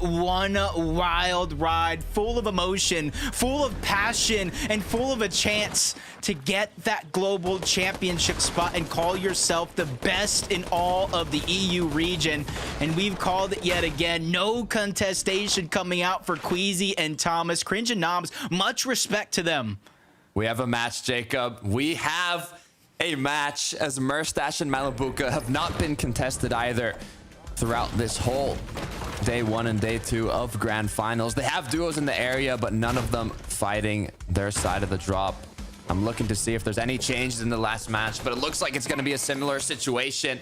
one wild ride, full of emotion, full of passion, and full of a chance to get that global championship spot and call yourself the best in all of the EU region. And we've called it yet again. No contestation coming out for Queasy and Thomas. Cringe and Noms, much respect to them. We have a match, Jacob. We have a match, as Merstash and Malabuka have not been contested either throughout this whole day 1 and day 2 of grand finals. They have duos in the area, but none of them fighting their side of the drop. I'm looking to see if there's any changes in the last match, but it looks like it's going to be a similar situation.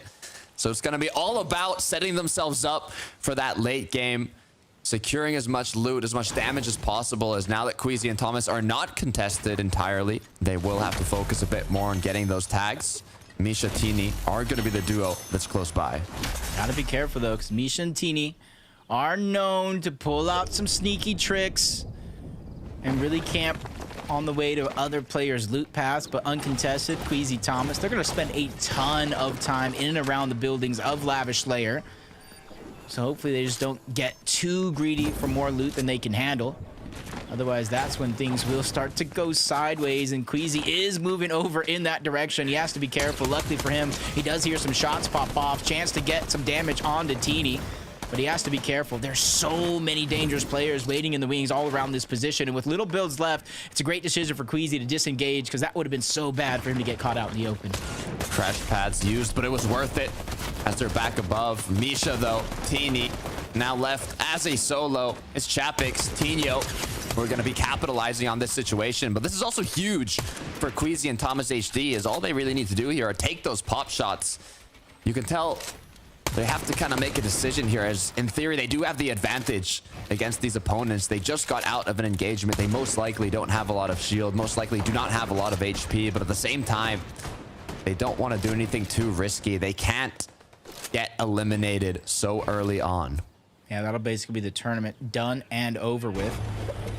So it's going to be all about setting themselves up for that late game, securing as much loot, as much damage as possible, as now that Queasy and Thomas are not contested entirely, they will have to focus a bit more on getting those tags. Misha, Tini are going to be the duo that's close by. Gotta be careful though, because Misha and Tini are known to pull out some sneaky tricks and really camp on the way to other players' loot paths, but uncontested, Queasy, Thomas, they're going to spend a ton of time in and around the buildings of Lavish Lair. So hopefully they just don't get too greedy for more loot than they can handle. Otherwise, that's when things will start to go sideways, and Queasy is moving over in that direction. He has to be careful. Luckily for him, he does hear some shots pop off. Chance to get some damage onto Tini, but he has to be careful. There's so many dangerous players waiting in the wings all around this position, and with little builds left, it's a great decision for Queasy to disengage, because that would have been so bad for him to get caught out in the open. Crash pads used, but it was worth it as they're back above. Misha, though, Tini now left as a solo. It's Chapix, Tino. We're going to be capitalizing on this situation, but this is also huge for Queasy and Thomas HD, as all they really need to do here are take those pop shots. You can tell they have to kind of make a decision here, as in theory they do have the advantage against these opponents. They just got out of an engagement. They most likely don't have a lot of shield, most likely do not have a lot of HP, but at the same time they don't want to do anything too risky. They can't get eliminated so early on. Yeah, that'll basically be the tournament done and over with.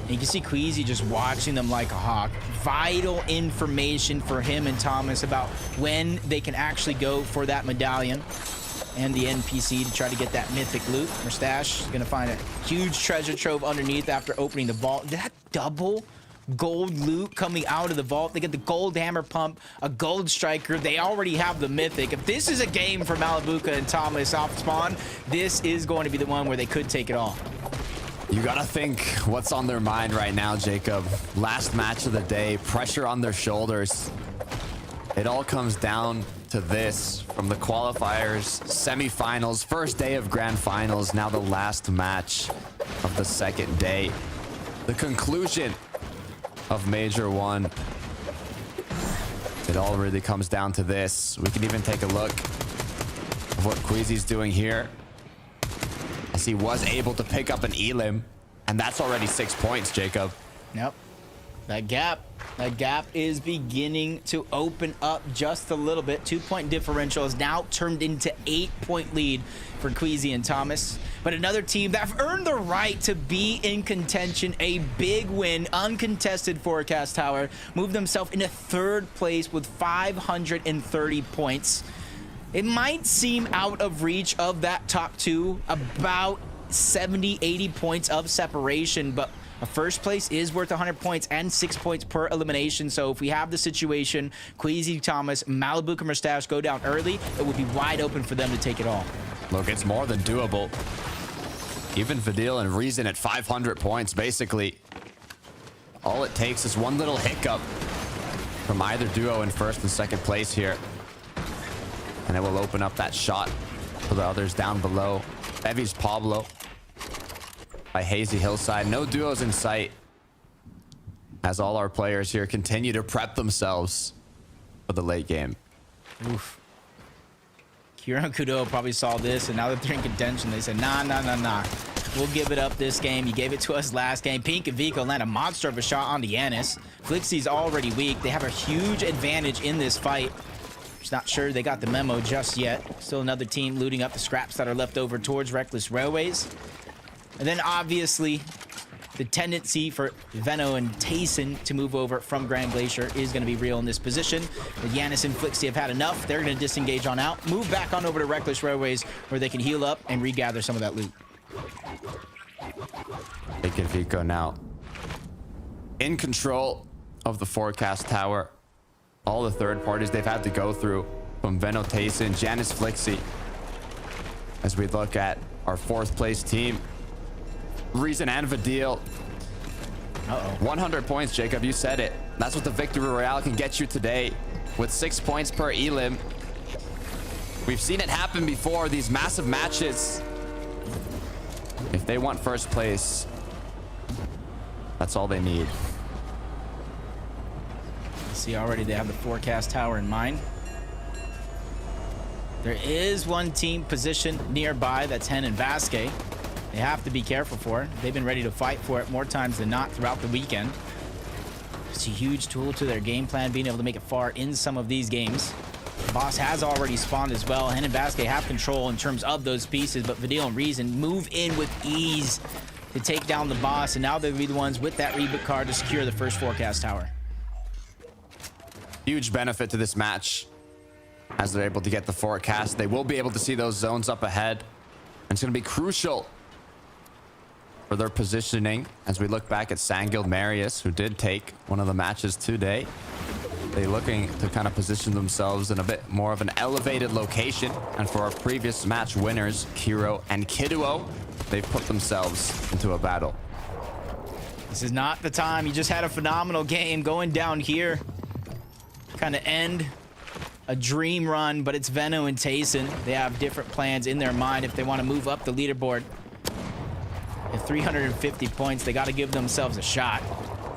And you can see Queasy just watching them like a hawk. Vital information for him and Thomas about when they can actually go for that medallion and the NPC to try to get that mythic loot. Merstash is going to find a huge treasure trove underneath after opening the vault. That double gold loot coming out of the vault. They get the gold hammer pump, a gold striker. They already have the mythic. If this is a game for Malabuka and Thomas off spawn, this is going to be the one where they could take it all. You gotta think what's on their mind right now, Jacob. Last match of the day, pressure on their shoulders. It all comes down to this from the qualifiers, semifinals, first day of grand finals, now the last match of the second day. The conclusion of Major 1. It all really comes down to this. We can even take a look of what Queasy's doing here, as he was able to pick up an Elim, and that's already 6 points, Jacob. Yep. That gap is beginning to open up just a little bit. 2-point differential is now turned into 8-point lead for Queasy and Thomas. But another team that have earned the right to be in contention, a big win, uncontested Forecast Tower, moved themselves into 3rd place with 530 points. It might seem out of reach of that top 2, about 70-80 points of separation, but a first place is worth 100 points and 6 points per elimination. So if we have the situation, Queasy, Thomas, Malabuka, Merstash go down early, it would be wide open for them to take it all. Look, it's more than doable. Even Fadil and Reason at 500 points, basically. All it takes is one little hiccup from either duo in 1st and 2nd place here, and it will open up that shot for the others down below. Bevy's Pablo by Hazy Hillside. No duos in sight, as all our players here continue to prep themselves for the late game. Oof. Kira and Kudo probably saw this, and now that they're in contention, they said, nah. We'll give it up this game. You gave it to us last game. Pink and Vico land a monster of a shot on Yanis. Flixie's already weak. They have a huge advantage in this fight. Just not sure they got the memo just yet. Still another team looting up the scraps that are left over towards Reckless Railways. And then obviously the tendency for Veno and Tayson to move over from Grand Glacier is going to be real in this position. But Yanis and Flixie have had enough. They're going to disengage on out, move back on over to Reckless Railways, where they can heal up and regather some of that loot. Jake and Vico now in control of the forecast tower. All the third parties they've had to go through, from Veno, Tayson, Janus, Flixie. As we look at our 4th place team, Reason and Vidil. 100 points, Jacob, you said it. That's what the Victory Royale can get you today, with 6 points per elim. We've seen it happen before, these massive matches. If they want first place, that's all they need. See, already they have the forecast tower in mind. There is one team positioned nearby, that's Hen and Vasquez. They have to be careful for it. They've been ready to fight for it more times than not throughout the weekend. It's a huge tool to their game plan, being able to make it far in some of these games. The boss has already spawned as well. Hen and Vasquez have control in terms of those pieces, but Vidil and Reason move in with ease to take down the boss, and now they'll be the ones with that reboot card to secure the first forecast tower. Huge benefit to this match. As they're able to get the forecast, they will be able to see those zones up ahead. And it's going to be crucial for their positioning as we look back at Sangil Marius, who did take one of the matches today. They're looking to kind of position themselves in a bit more of an elevated location. And for our previous match winners, Kiro and Kiduo, they've put themselves into a battle. This is not the time. You just had a phenomenal game going down here. Kind of end a dream run, but it's Veno and Tayson. They have different plans in their mind if they want to move up the leaderboard. At 350 points, they got to give themselves a shot.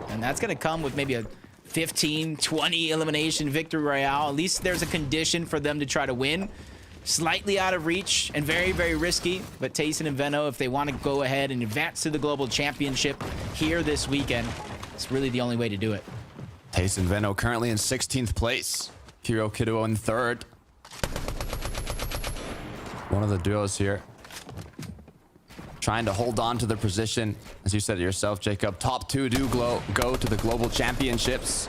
And that's going to come with maybe a 15, 20 elimination victory royale. At least there's a condition for them to try to win. Slightly out of reach and very, very risky. But Tayson and Veno, if they want to go ahead and advance to the global championship here this weekend, it's really the only way to do it. Tayson Veno currently in 16th place. Kiro Kiduo in 3rd. One of the duos here trying to hold on to their position. As you said it yourself, Jacob, top 2 do go to the global championships.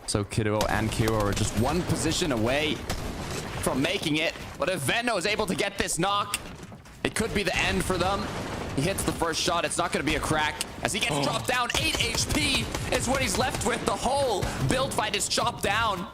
So Kiduo and Kiro are just one position away from making it. But if Veno is able to get this knock, it could be the end for them. He hits the first shot. It's not going to be a crack. As he gets dropped down, 8 HP is what he's left with. The whole build fight is chopped down.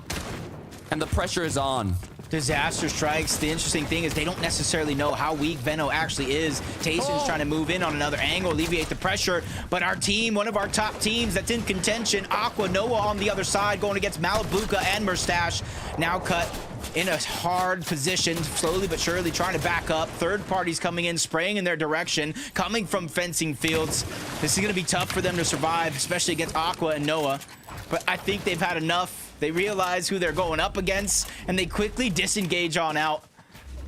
And the pressure is on. Disaster strikes. The interesting thing is they don't necessarily know how weak Veno actually is. Tayson's trying to move in on another angle, alleviate the pressure. But our team, one of our top teams that's in contention, Aqua Noah on the other side, going against Malabuka and Merstache, now cut in a hard position, slowly but surely trying to back up. Third parties coming in, spraying in their direction, coming from fencing fields. This is going to be tough for them to survive, especially against Aqua and Noah. But I think they've had enough. They realize who they're going up against, and they quickly disengage on out.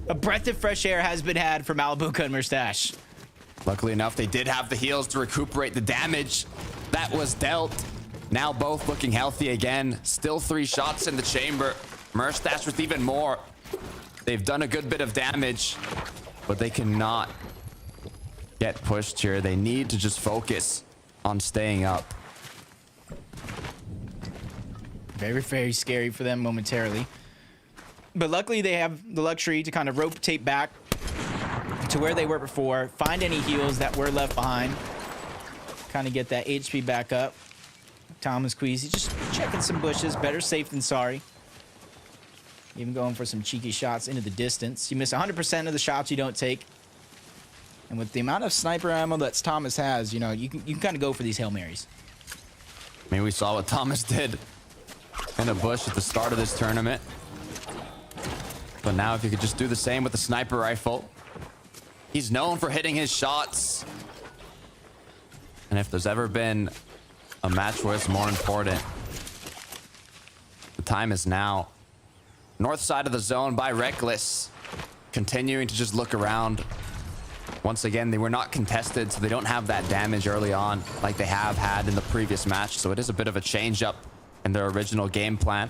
A breath of fresh air has been had for Malabuka and Merstache. Luckily enough, they did have the heals to recuperate the damage that was dealt. Now both looking healthy again. Still 3 shots in the chamber. Merstache with even more. They've done a good bit of damage, but they cannot get pushed here. They need to just focus on staying up. Very, very scary for them momentarily. But luckily they have the luxury to kind of rotate back to where they were before, find any heals that were left behind, kind of get that HP back up. Thomas Queasy just checking some bushes, better safe than sorry. Even going for some cheeky shots into the distance. You miss 100% of the shots you don't take. And with the amount of sniper ammo that Thomas has, you know, you can kind of go for these Hail Marys. I mean, we saw what Thomas did in a bush at the start of this tournament. But now if you could just do the same with the sniper rifle. He's known for hitting his shots. And if there's ever been a match where it's more important, the time is now. North side of the zone by Reckless. Continuing to just look around. Once again, they were not contested, so they don't have that damage early on like they have had in the previous match. So it is a bit of a change up in their original game plan.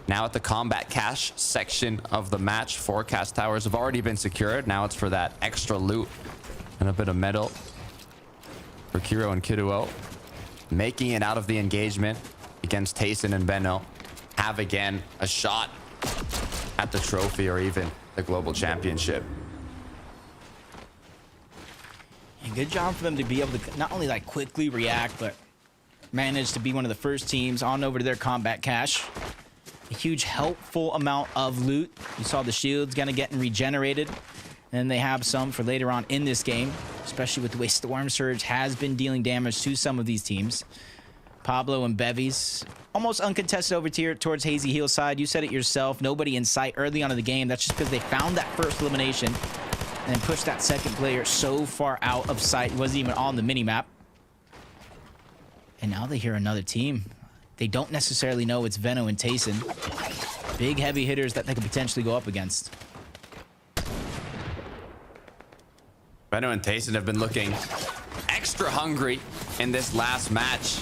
Now at the combat cache section of the match, forecast towers have already been secured. Now it's for that extra loot and a bit of metal for Kiro and Kiduo. Making it out of the engagement against Tayson and Veno. Have again a shot at the trophy or even the global championship. And good job for them to be able to not only like quickly react, but manage to be one of the first teams on over to their combat cache. A huge helpful amount of loot. You saw the shields gonna getting regenerated. And they have some for later on in this game, especially with the way Storm Surge has been dealing damage to some of these teams. Pablo and Bevies, almost uncontested over here towards Hazy Heel side. You said it yourself, nobody in sight early on in the game. That's just because they found that first elimination and then pushed that second player so far out of sight. It wasn't even on the minimap. And now they hear another team. They don't necessarily know it's Veno and Tayson. Big heavy hitters that they could potentially go up against. Veno and Tayson have been looking extra hungry in this last match.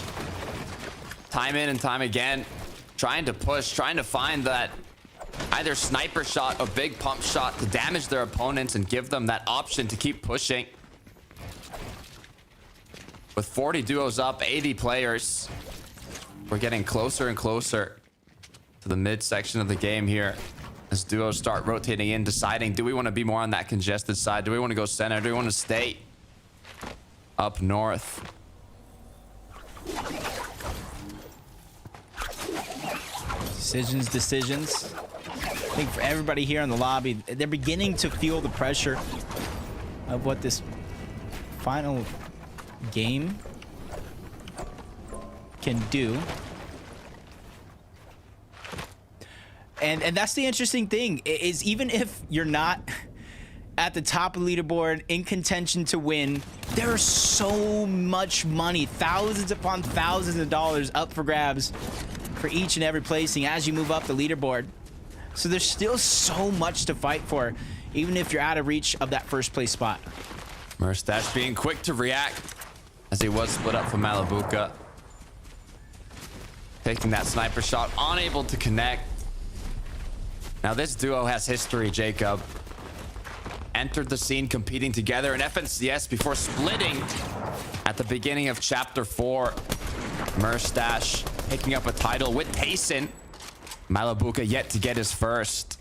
Time in and time again, trying to push, trying to find that either sniper shot or big pump shot to damage their opponents and give them that option to keep pushing. With 40 duos up, 80 players, we're getting closer and closer to the midsection of the game here. As duos start rotating in, deciding, do we want to be more on that congested side? Do we want to go center? Do we want to stay up north? Decisions. I think for everybody here in the lobby, they're beginning to feel the pressure of what this final game can do. And that's the interesting thing, is even if you're not at the top of the leaderboard in contention to win, there's so much money, thousands upon thousands of dollars up for grabs for each and every placing as you move up the leaderboard. So there's still so much to fight for, even if you're out of reach of that first place spot. Merstash being quick to react as he was split up from Malabuka. Taking that sniper shot, unable to connect. Now this duo has history, Jacob. Entered the scene competing together in FNCS before splitting at the beginning of Chapter 4. Merstash picking up a title with Tayson. Malabuka yet to get his first.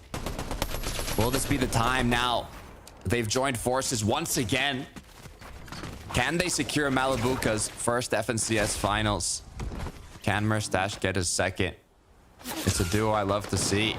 Will this be the time now? They've joined forces once again. Can they secure Malabuka's first FNCS finals? Can Merstash get his second? It's a duo I love to see.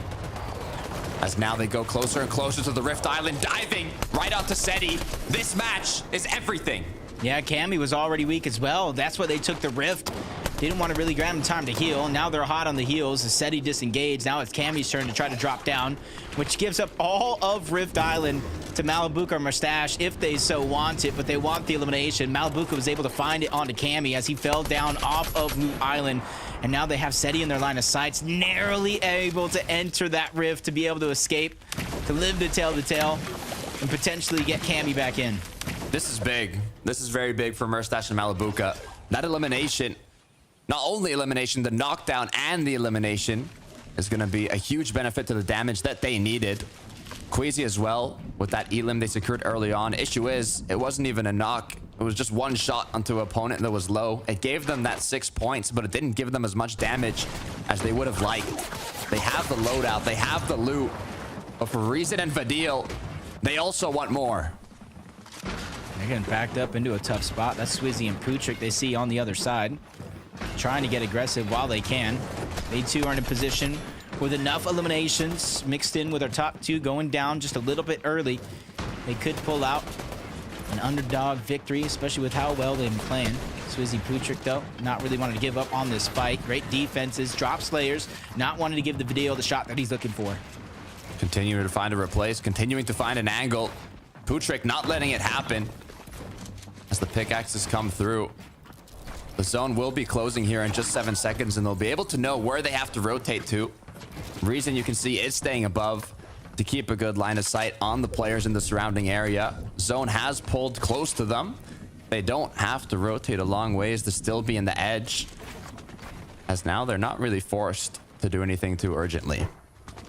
As now they go closer and closer to the Rift Island, diving right onto Seti. This match is everything. Yeah, Cammy was already weak as well. That's why they took the Rift. Didn't want to really grab him time to heal. Now they're hot on the heels. The Seti disengaged. Now it's Cammy's turn to try to drop down, which gives up all of Rift Island to Malabuka or Merstash if they so want it, but they want the elimination. Malabuka was able to find it onto Cammy as he fell down off of Loot Island. And now they have Seti in their line of sights, narrowly able to enter that rift to be able to escape, to live to tell the tale, and potentially get Cammy back in. This is big. This is very big for Merstash and Malabuka. That elimination, not only elimination, the knockdown and the elimination is going to be a huge benefit to the damage that they needed. Queasy as well with that elim they secured early on. Issue is, it wasn't even a knock. It was just one shot onto an opponent that was low. It gave them that 6 points, but it didn't give them as much damage as they would have liked. They have the loadout. They have the loot. But for Reason and Vadil, they also want more. They're getting backed up into a tough spot. That's Swizzy and Pootrick they see on the other side, trying to get aggressive while they can. They too are in a position with enough eliminations mixed in with our top two going down just a little bit early. They could pull out an underdog victory, especially with how well they've been playing. Swizzy Pootrick, though, not really wanting to give up on this fight. Great defenses, drop Slayers, not wanting to give the video the shot that he's looking for. Continuing to find a replace, continuing to find an angle. Pootrick not letting it happen as the pickaxes come through. The zone will be closing here in just 7 seconds, and they'll be able to know where they have to rotate to. Reason you can see is staying above to keep a good line of sight on the players in the surrounding area. Zone has pulled close to them. They don't have to rotate a long ways to still be in the edge, as now they're not really forced to do anything too urgently.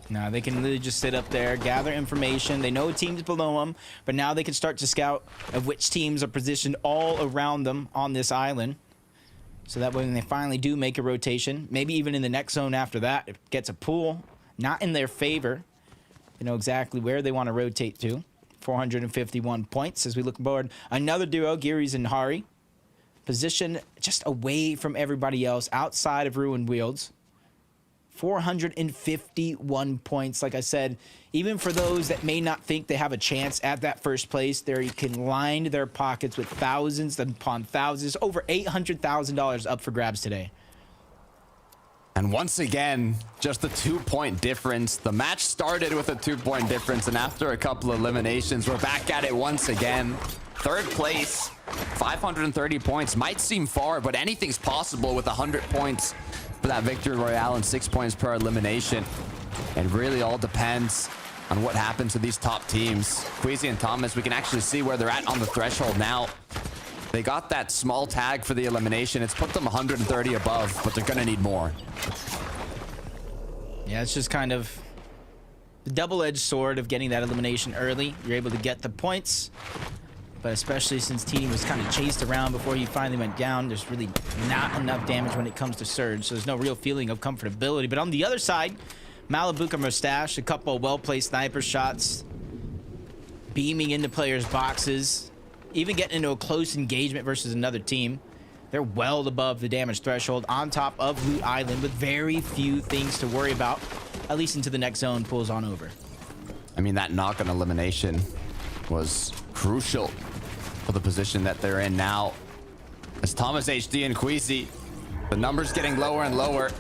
Now they can literally just sit up there, gather information. They know teams below them, but now they can start to scout of which teams are positioned all around them on this island. So that way when they finally do make a rotation, maybe even in the next zone after that, it gets a pull, not in their favor. They know exactly where they want to rotate to. 451 points as we look aboard. Another duo, Gearys and Hari. Position just away from everybody else outside of Ruined Wields. 451 points. Like I said, even for those that may not think they have a chance at that first place, they can line their pockets with thousands upon thousands. Over $800,000 up for grabs today. And once again, just a 2-point difference. The match started with a 2-point difference, and after a couple eliminations, we're back at it once again. Third place, 530 points. Might seem far, but anything's possible with 100 points for that victory royale and 6 points per elimination. It really all depends on what happens to these top teams. Queasy and Thomas, we can actually see where they're at on the threshold now. They got that small tag for the elimination. It's put them 130 above, but they're gonna need more. Yeah, it's just kind of the double-edged sword of getting that elimination early. You're able to get the points, but especially since Teeny was kind of chased around before he finally went down, there's really not enough damage when it comes to Surge, so there's no real feeling of comfortability. But on the other side, Malibuca Mustache, a couple of well-placed sniper shots, beaming into players' boxes, even getting into a close engagement versus another team. They're well above the damage threshold on top of Loot Island with very few things to worry about, at least until the next zone pulls on over. I mean, that knock-on elimination was crucial for the position that they're in now. As Thomas HD and Queasy, the numbers getting lower and lower,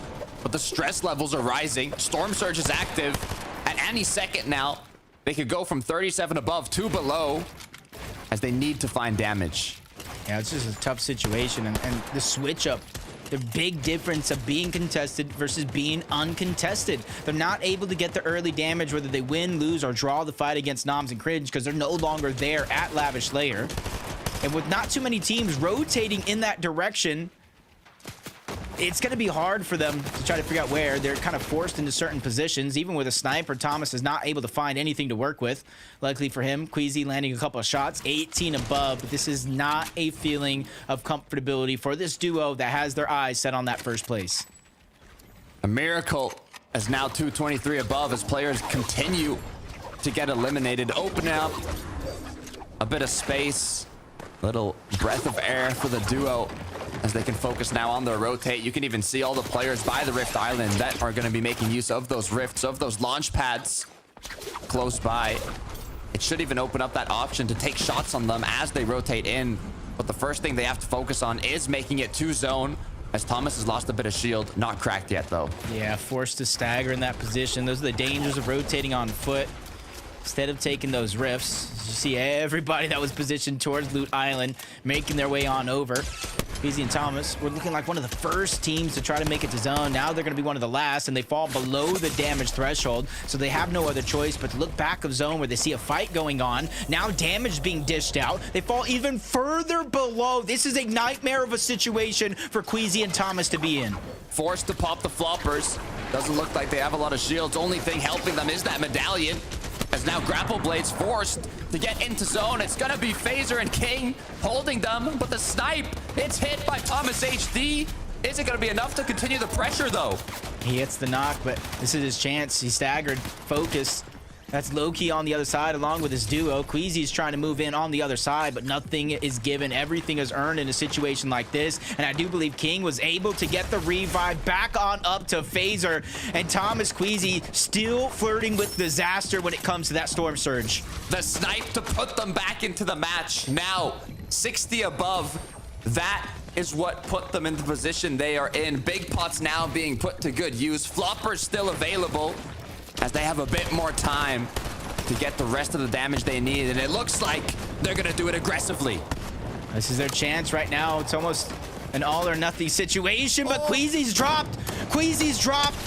but the stress levels are rising. Storm Surge is active. At any second now, they could go from 37 above to below as they need to find damage. Yeah, it's just a tough situation, and the switch up, the big difference of being contested versus being uncontested. They're not able to get the early damage, whether they win, lose, or draw the fight against Noms and Cringe, because they're no longer there at Lavish Lair. And with not too many teams rotating in that direction, it's going to be hard for them to try to figure out where. They're kind of forced into certain positions. Even with a sniper, Thomas is not able to find anything to work with. Luckily for him, Queasy landing a couple of shots, 18 above. But this is not a feeling of comfortability for this duo that has their eyes set on that first place. A miracle as now 223 above as players continue to get eliminated. Open up a bit of space, little breath of air for the duo as they can focus now on their rotate. You can even see all the players by the Rift Island that are going to be making use of those rifts, of those launch pads close by. It should even open up that option to take shots on them as they rotate in. But the first thing they have to focus on is making it to zone, as Thomas has lost a bit of shield. Not cracked yet, though. Yeah, forced to stagger in that position. Those are the dangers of rotating on foot. Instead of taking those rifts, you see everybody that was positioned towards Loot Island making their way on over. Queasy and Thomas were looking like one of the first teams to try to make it to zone. Now they're going to be one of the last, and they fall below the damage threshold, so they have no other choice but to look back of zone where they see a fight going on. Now damage being dished out. They fall even further below. This is a nightmare of a situation for Queasy and Thomas to be in. Forced to pop the floppers. Doesn't look like they have a lot of shields. Only thing helping them is that medallion. As now Grapple Blade's forced to get into zone. It's gonna be Phaser and King holding them, but the snipe, it's hit by Thomas HD. Is it gonna be enough to continue the pressure though? He hits the knock, but this is his chance. He's staggered, focused. That's Loki on the other side along with his duo. Queasy's trying to move in on the other side, but nothing is given. Everything is earned in a situation like this. And I do believe King was able to get the revive back on up to Phaser. And Thomas Queasy still flirting with disaster when it comes to that Storm Surge. The snipe to put them back into the match. Now, 60 above. That is what put them in the position they are in. Big pots now being put to good use. Floppers still available, as they have a bit more time to get the rest of the damage they need. And it looks like they're going to do it aggressively. This is their chance right now. It's almost an all or nothing situation, but Queasy's dropped. Queasy's dropped.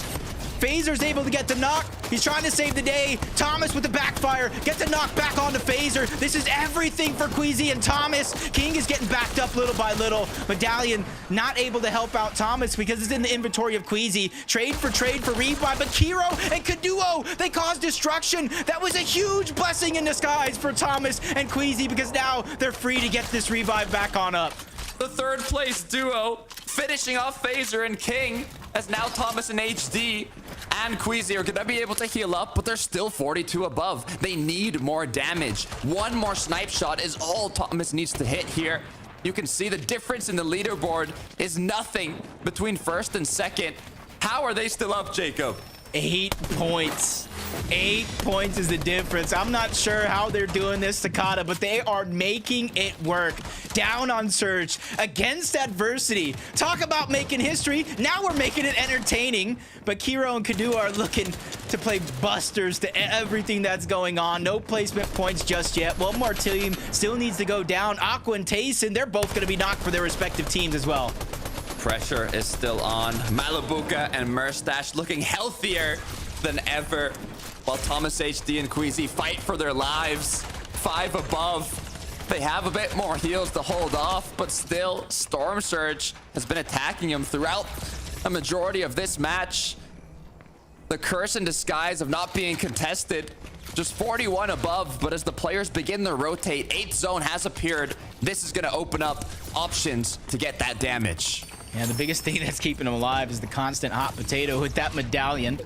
Phaser's able to get the knock. He's trying to save the day. Thomas with the backfire. Gets the knock back onto Phaser. This is everything for Queasy and Thomas. King is getting backed up little by little. Medallion not able to help out Thomas because it's in the inventory of Queasy. Trade for revive, but Kiro and Kaduo, they cause destruction. That was a huge blessing in disguise for Thomas and Queasy because now they're free to get this revive back on up. The third place duo finishing off Phaser and King, as now Thomas and HD and Queasy are gonna be able to heal up, but they're still 42 above. They need more damage. One more snipe shot is all Thomas needs to hit here. You can see the difference in the leaderboard is nothing between first and second. How are they still up, Jacob? 8 points. 8 points is the difference. I'm not sure how they're doing this, Takada, but they are making it work. Down on Surge against adversity. Talk about making history. Now we're making it entertaining. But Kiro and Kadu are looking to play busters to everything that's going on. No placement points just yet. One more team still needs to go down. Aqua and Tayson, they're both going to be knocked for their respective teams as well. Pressure is still on. Malibuca and Merstash looking healthier than ever, while Thomas HD and Queasy fight for their lives. 5 above. They have a bit more heals to hold off, but still, Storm Surge has been attacking him throughout a majority of this match. The curse in disguise of not being contested. Just 41 above, but as the players begin to rotate, 8th zone has appeared. This is going to open up options to get that damage. Yeah, the biggest thing that's keeping them alive is the constant hot potato with that medallion.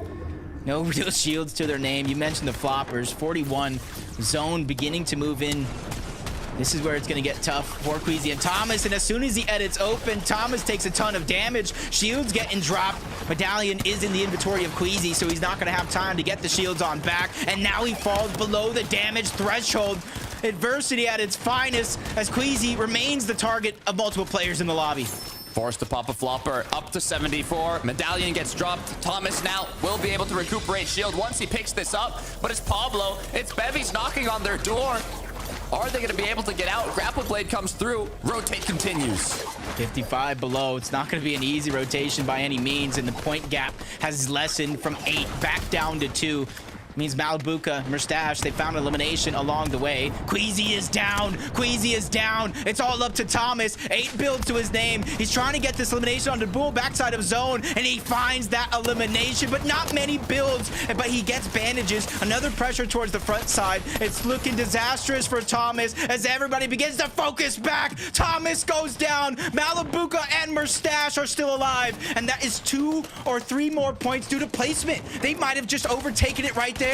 No real shields to their name. You mentioned the floppers. 41 zone beginning to move in. This is where it's going to get tough for Queasy and Thomas. And as soon as the edit's open, Thomas takes a ton of damage. Shields getting dropped. Medallion is in the inventory of Queasy, so he's not going to have time to get the shields on back. And now he falls below the damage threshold. Adversity at its finest as Queasy remains the target of multiple players in the lobby. Forced to pop a flopper up to 74. Medallion gets dropped. Thomas now will be able to recuperate shield once he picks this up. But it's Pablo. It's Bevies knocking on their door. Are they going to be able to get out? Grapple Blade comes through. Rotate continues. 55 below. It's not going to be an easy rotation by any means. And the point gap has lessened from 8 back down to 2. Means Malibuca, Merstash, they found elimination along the way. Queasy is down. Queasy is down. It's all up to Thomas. 8 builds to his name. He's trying to get this elimination on the bull backside of zone, and he finds that elimination, but not many builds. But he gets bandages. Another pressure towards the front side. It's looking disastrous for Thomas as everybody begins to focus back. Thomas goes down. Malibuca and Merstash are still alive, and that is 2 or 3 more points due to placement. They might have just overtaken it right there.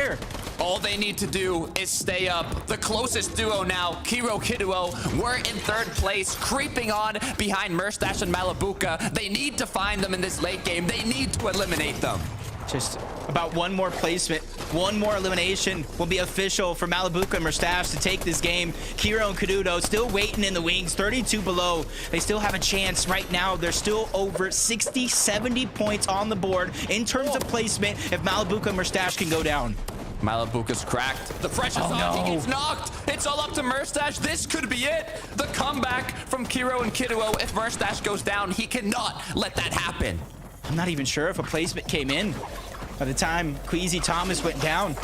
All they need to do is stay up. The closest duo now, Kiro Kiduo, were in 3rd place, creeping on behind Merstash and Malibuca. They need to find them in this late game. They need to eliminate them. Just about 1 more placement, 1 more elimination will be official for Malibuca and Merstash to take this game. Kiro and Kadudo still waiting in the wings, 32 below. They still have a chance right now. They're still over 60, 70 points on the board in terms of placement if Malibuca and Merstash can go down. Malibuca's cracked. The pressure's on. He gets knocked. It's all up to Merstash. This could be it. The comeback from Kiro and Kiduo. If Merstash goes down, he cannot let that happen. I'm not even sure if a placement came in by the time Queasy Thomas went down.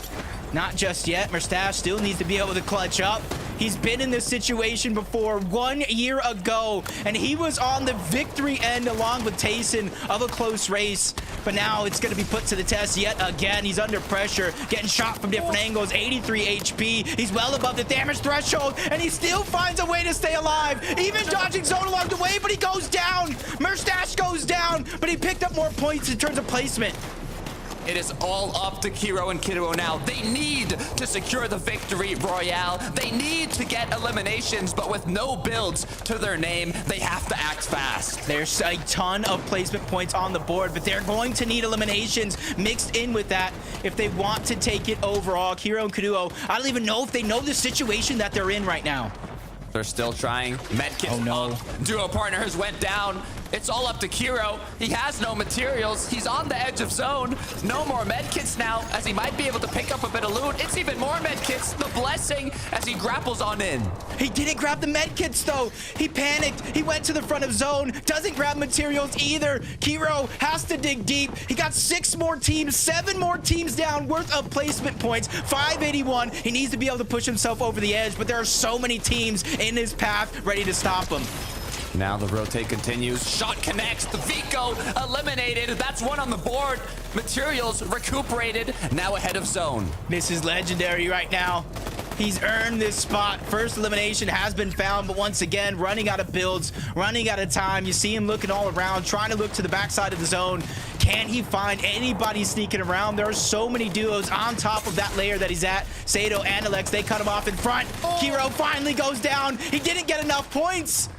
Not just yet. Merstash still needs to be able to clutch up. He's been in this situation before 1 year ago, and he was on the victory end along with Tayson of a close race. But now it's going to be put to the test yet again. He's under pressure, getting shot from different angles, 83 HP. He's well above the damage threshold, and he still finds a way to stay alive. Even dodging zone along the way, but he goes down. Merstash goes down, but he picked up more points in terms of placement. It is all up to Kiro and Kiduo now. They need to secure the victory royale. They need to get eliminations, but with no builds to their name, they have to act fast. There's a ton of placement points on the board, but they're going to need eliminations mixed in with that if they want to take it overall. Kiro and Kaduo, I don't even know if they know the situation that they're in right now. They're still trying. Medkits up. Duo partners went down. It's all up to Kiro. He has no materials. He's on the edge of zone. No more medkits now, as he might be able to pick up a bit of loot. It's even more medkits. The blessing as he grapples on in. He didn't grab the medkits, though. He panicked. He went to the front of zone. Doesn't grab materials either. Kiro has to dig deep. He got 6 more teams, 7 more teams down worth of placement points. 581. He needs to be able to push himself over the edge, but there are so many teams in his path ready to stop him. Now the rotate continues. Shot connects. The Vico eliminated. That's 1 on the board. Materials recuperated. Now ahead of zone. This is legendary right now. He's earned this spot. First elimination has been found, but once again, running out of builds, running out of time. You see him looking all around, trying to look to the backside of the zone. Can he find anybody sneaking around? There are so many duos on top of that layer that he's at. Sado and Alex, they cut him off in front. Kiro finally goes down. He didn't get enough points.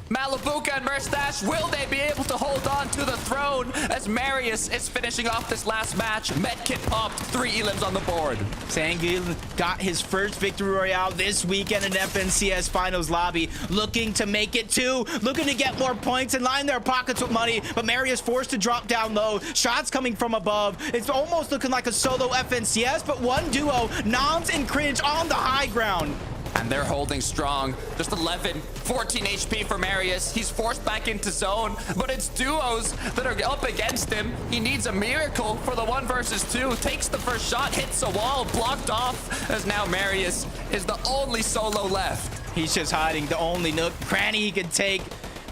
Malibuca and Merstash, will they be able to hold on to the throne as Marius is finishing off this last match? Medkit popped, 3 elims on the board. Sangul got his first victory royale this weekend in FNCS Finals lobby, looking to make it 2, looking to get more points and line their pockets with money, but Marius forced to drop down low. Shots coming from above. It's almost looking like a solo FNCS, but one duo, Noms and Cringe on the high ground. And they're holding strong. Just 11, 14 HP for Marius. He's forced back into zone, but it's duos that are up against him. He needs a miracle for the 1 versus 2. Takes the first shot, hits a wall, blocked off, as now Marius is the only solo left. He's just hiding, the only nook, cranny he can take.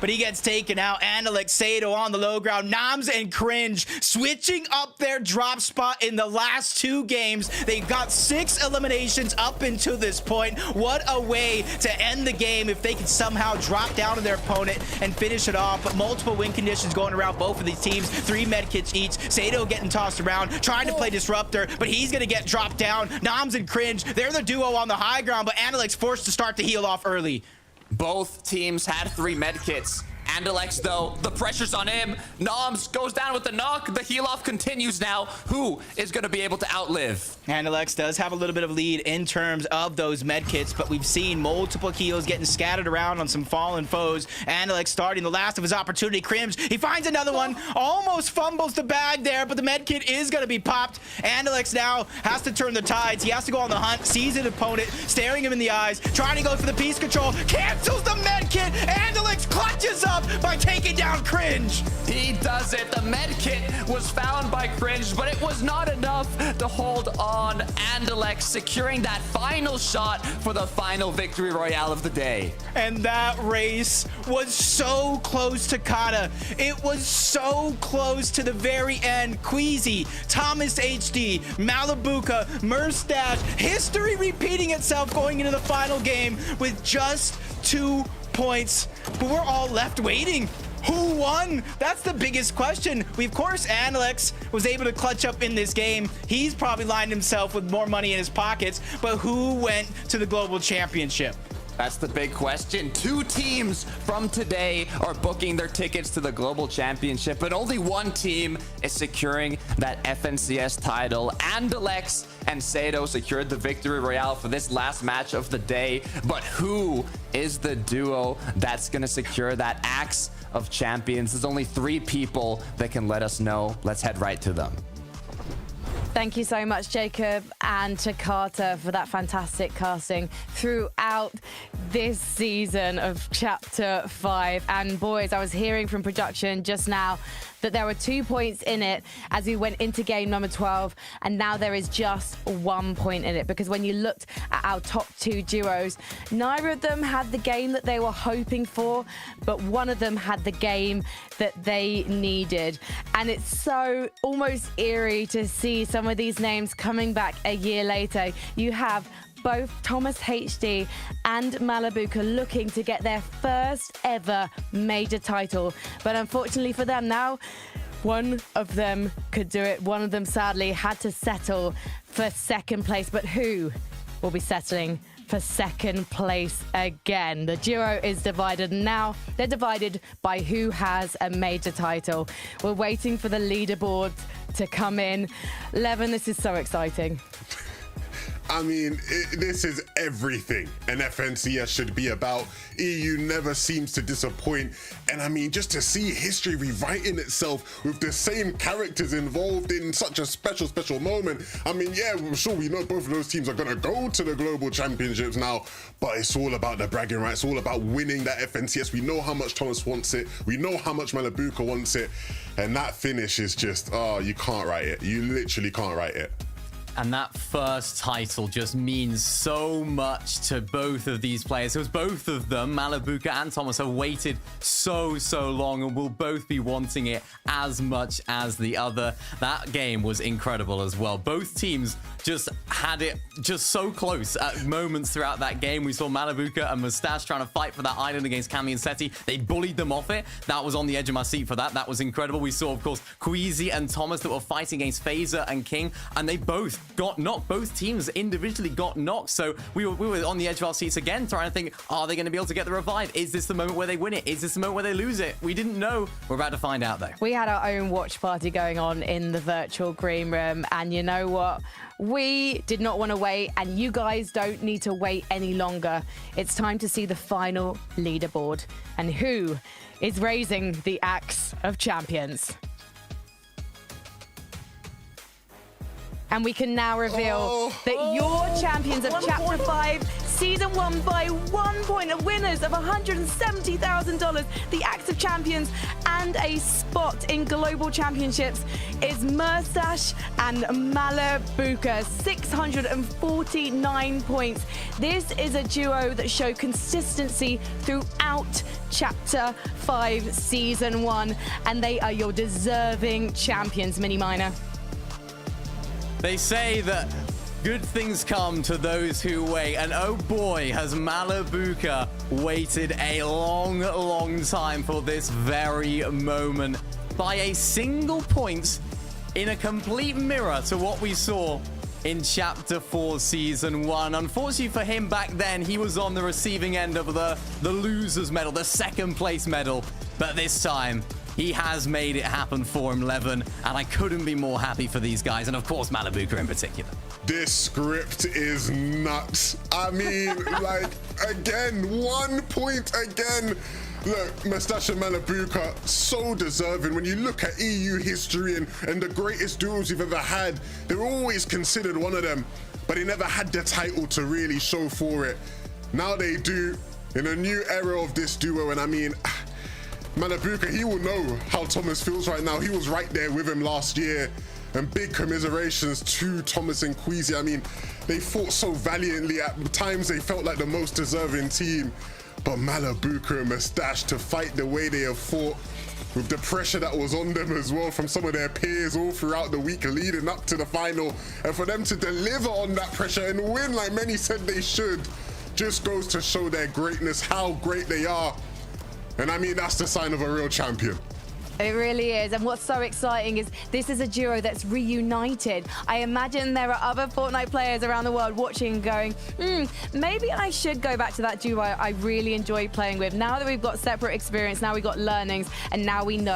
But he gets taken out. Andelix, Sado on the low ground. Noms and Cringe switching up their drop spot in the last 2 games. They got 6 eliminations up until this point. What a way to end the game if they could somehow drop down to their opponent and finish it off. But multiple win conditions going around both of these teams. 3 medkits each. Sado getting tossed around, trying to play Disruptor, but he's going to get dropped down. Noms and Cringe, they're the duo on the high ground, but Andelix forced to start to heal off early. Both teams had 3 medkits. Andalex, though, the pressure's on him. Noms goes down with the knock. The heal off continues now. Who is going to be able to outlive? Andalex does have a little bit of lead in terms of those medkits, but we've seen multiple heals getting scattered around on some fallen foes. Andalex starting the last of his opportunity. Cringe, he finds another one. Almost fumbles the bag there, but the medkit is going to be popped. Andalex now has to turn the tides. He has to go on the hunt, sees an opponent, staring him in the eyes, trying to go for the piece control. Cancels the medkit. Andalex clutches up by taking down Cringe. He does it. The medkit was found by Cringe, but it was not enough to hold on. Andalex securing that final shot for the final victory royale of the day. And that race was so close to Kata. It was so close to the very end. Queasy, Thomas HD, Malibuca, Merstash, history repeating itself going into the final game with just 2 points, but we're all left waiting. Who won? That's the biggest question. Of course, Andalex was able to clutch up in this game. He's probably lined himself with more money in his pockets, but who went to the global championship? That's the big question. 2 teams from today are booking their tickets to the Global Championship, but only 1 team is securing that FNCS title. Andalex and Sado secured the victory royale for this last match of the day, but who is the duo that's going to secure that Axe of Champions? There's only 3 people that can let us know. Let's head right to them. Thank you so much, Jacob, and to Carter for that fantastic casting throughout this season of Chapter 5. And boys, I was hearing from production just now that there were 2 points in it as we went into game number 12, and now there is just 1 point in it, because when you looked at our top 2 duos, neither of them had the game that they were hoping for, but one of them had the game that they needed. And it's so almost eerie to see some of these names coming back a year later. You have both Thomas HD and Malibuca looking to get their first ever major title. But unfortunately for them now, one of them could do it. One of them sadly had to settle for 2nd place. But who will be settling for 2nd place again? The duo is divided now. They're divided by who has a major title. We're waiting for the leaderboard to come in. Levin, this is so exciting. I mean, this is everything an FNCS should be about. EU never seems to disappoint. And I mean, just to see history rewriting itself with the same characters involved in such a special, special moment. I mean, yeah, I'm sure we know both of those teams are going to go to the Global Championships now, but it's all about the bragging rights. It's all about winning that FNCS. We know how much Thomas wants it. We know how much Malibuca wants it. And that finish is just, oh, you can't write it. You literally can't write it. And that first title just means so much to both of these players, because both of them, Malibuca and Thomas, have waited so long and will both be wanting it as much as the other. That game was incredible as well. Both teams just had it just so close at moments throughout that game. We saw Malibuca and Mustache trying to fight for that island against Cammy and Seti. They bullied them off it. That was on the edge of my seat for that. That was incredible. We saw, of course, Queasy and Thomas that were fighting against Phaser and King, and they both got knocked. Both teams individually got knocked. So we were on the edge of our seats again, trying to think, are they going to be able to get the revive? Is this the moment where they win it? Is this the moment where they lose it? We didn't know. We're about to find out, though. We had our own watch party going on in the virtual green room, and you know what? We did not want to wait, and you guys don't need to wait any longer. It's time to see the final leaderboard and who is raising the axe of champions. And we can now reveal that your champions of Chapter 5, Season 1 by 1 point, are winners of $170,000, the Axe of Champions, and a spot in Global Championships is Mustache and Malibuca, 649 points. This is a duo that show consistency throughout Chapter 5, Season 1, and they are your deserving champions, Mini Miner. They say that good things come to those who wait, and oh boy, has Malibuca waited a long time for this very moment by a single point, in a complete mirror to what we saw in Chapter 4, Season 1. Unfortunately for him back then, he was on the receiving end of the loser's medal, the second place medal, but this time, he has made it happen for him, Levin, and I couldn't be more happy for these guys, and of course, Malibuca in particular. This script is nuts. I mean, like, again, 1 point again. Look, Mustache and Malibuca, so deserving. When you look at EU history and the greatest duels you've ever had, they were always considered one of them, but they never had the title to really show for it. Now they do, in a new era of this duo, and I mean, Malibuca, he will know how Thomas feels right now. He was right there with him last year. And big commiserations to Thomas and Queasy. I mean, they fought so valiantly. At times, they felt like the most deserving team. But Malibuca and Mustache, to fight the way they have fought, with the pressure that was on them as well from some of their peers all throughout the week leading up to the final, and for them to deliver on that pressure and win like many said they should, just goes to show their greatness, how great they are. And I mean, that's the sign of a real champion. It really is. And what's so exciting is this is a duo that's reunited. I imagine there are other Fortnite players around the world watching and going, maybe I should go back to that duo I really enjoyed playing with. Now that we've got separate experience, now we've got learnings, and now we know